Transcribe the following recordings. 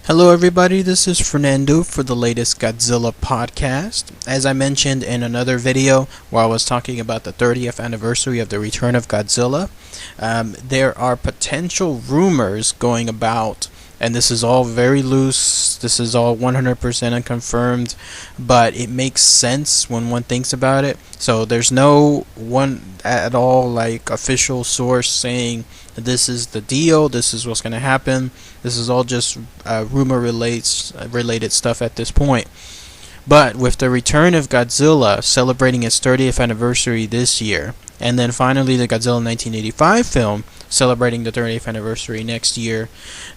Hello, everybody. This is Fernando for the latest Godzilla podcast. As I mentioned in another video where I was talking about the 30th anniversary of the Return of Godzilla, there are potential rumors going about, and this is all very loose, this is all 100% unconfirmed, but it makes sense when one thinks about it. So there's no one at all like official source saying this is the deal, this is what's going to happen. This is all just rumor related stuff at this point. But with the Return of Godzilla celebrating its 30th anniversary this year, and then finally the Godzilla 1985 film celebrating the 30th anniversary next year,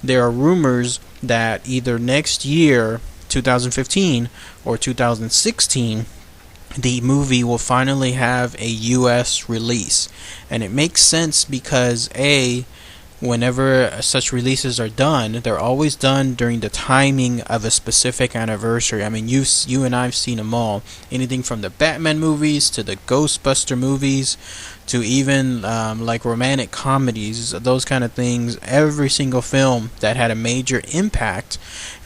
there are rumors that either next year, 2015, or 2016, the movie will finally have a US release. And it makes sense because whenever such releases are done, they're always done during the timing of a specific anniversary. I mean, you and I've seen them all. Anything from the Batman movies to the Ghostbuster movies to even like romantic comedies, those kind of things. Every single film that had a major impact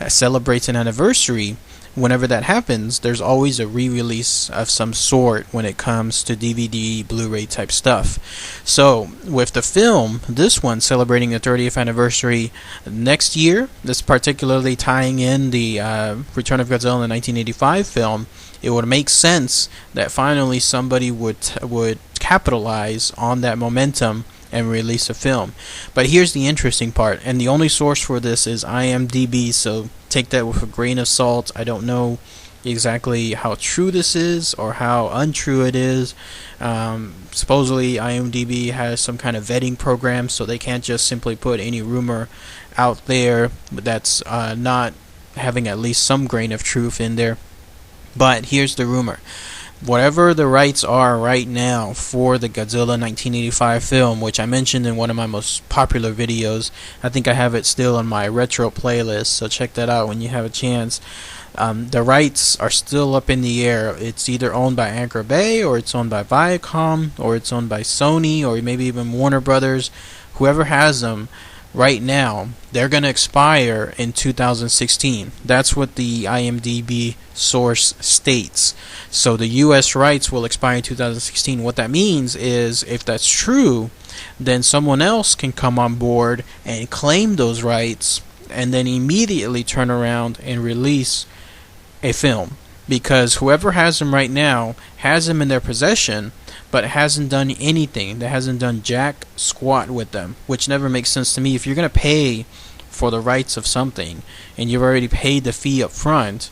celebrates an anniversary. Whenever that happens, there's always a re-release of some sort when it comes to DVD, Blu-ray type stuff. So, with the film, this one celebrating the 30th anniversary next year, this particularly tying in the Return of Godzilla in the 1985 film, it would make sense that finally somebody would capitalize on that momentum and release a film. But here's the interesting part, and the only source for this is IMDb, so take that with a grain of salt. I don't know exactly how true this is or how untrue it is. Supposedly IMDb has some kind of vetting program, so they can't just simply put any rumor out there that's not having at least some grain of truth in there. But here's the rumor. Whatever the rights are right now for the Godzilla 1985 film, which I mentioned in one of my most popular videos, I think I have it still on my retro playlist, so check that out when you have a chance. The rights are still up in the air. It's either owned by Anchor Bay, or it's owned by Viacom, or it's owned by Sony, or maybe even Warner Brothers. Whoever has them right now, they're going to expire in 2016. That's what the IMDb source states. So the US rights will expire in 2016. What that means is, if that's true, then someone else can come on board and claim those rights and then immediately turn around and release a film. Because whoever has them right now has them in their possession, but hasn't done anything. That hasn't done jack squat with them, which never makes sense to me. If you're going to pay for the rights of something and you've already paid the fee up front,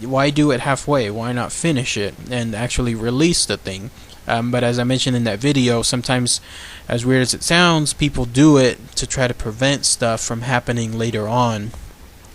why do it halfway? Why not finish it and actually release the thing? But as I mentioned in that video, sometimes, as weird as it sounds, people do it to try to prevent stuff from happening later on.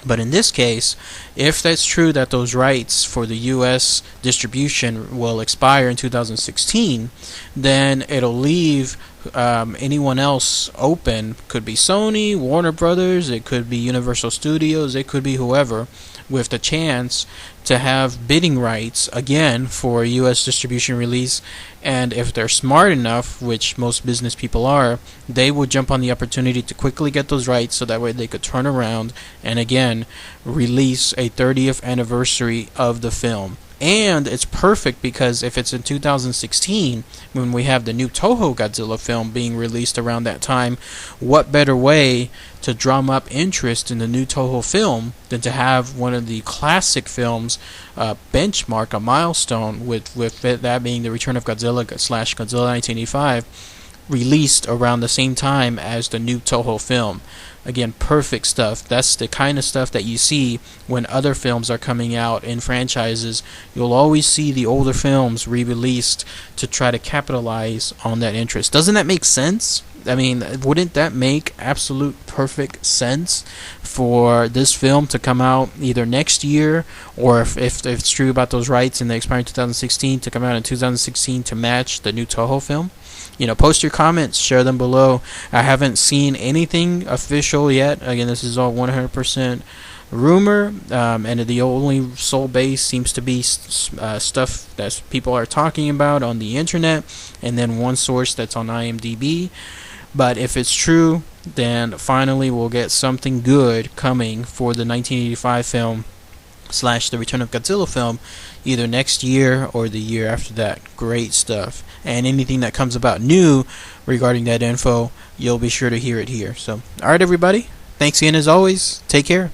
But in this case, if that's true that those rights for the US distribution will expire in 2016, then it'll leave anyone else open. Could be Sony, Warner Brothers, it could be Universal Studios, it could be whoever, with the chance to have bidding rights again for a US distribution release. And if they're smart enough, which most business people are, they would jump on the opportunity to quickly get those rights so that way they could turn around and again release a 30th anniversary of the film. And it's perfect because if it's in 2016, when we have the new Toho Godzilla film being released around that time, what better way to drum up interest in the new Toho film than to have one of the classic films benchmark, a milestone, with that being the Return of Godzilla / Godzilla 1985, released around the same time as the new Toho film. Again, perfect stuff. That's the kind of stuff that you see when other films are coming out in franchises. You'll always see the older films re-released to try to capitalize on that interest. Doesn't that make sense? I mean, wouldn't that make absolute perfect sense for this film to come out either next year, or if it's true about those rights and they expire in 2016, to come out in 2016 to match the new Toho film? Post your comments, share them below. I haven't seen anything official yet. Again, this is all 100% rumor, and the only sole base seems to be stuff that people are talking about on the internet, and then one source that's on IMDb. But if it's true, then finally we'll get something good coming for the 1985 film / the Return of Godzilla film, either next year or the year after that. Great stuff. And anything that comes about new regarding that info, you'll be sure to hear it here. So, alright everybody, thanks again as always. Take care.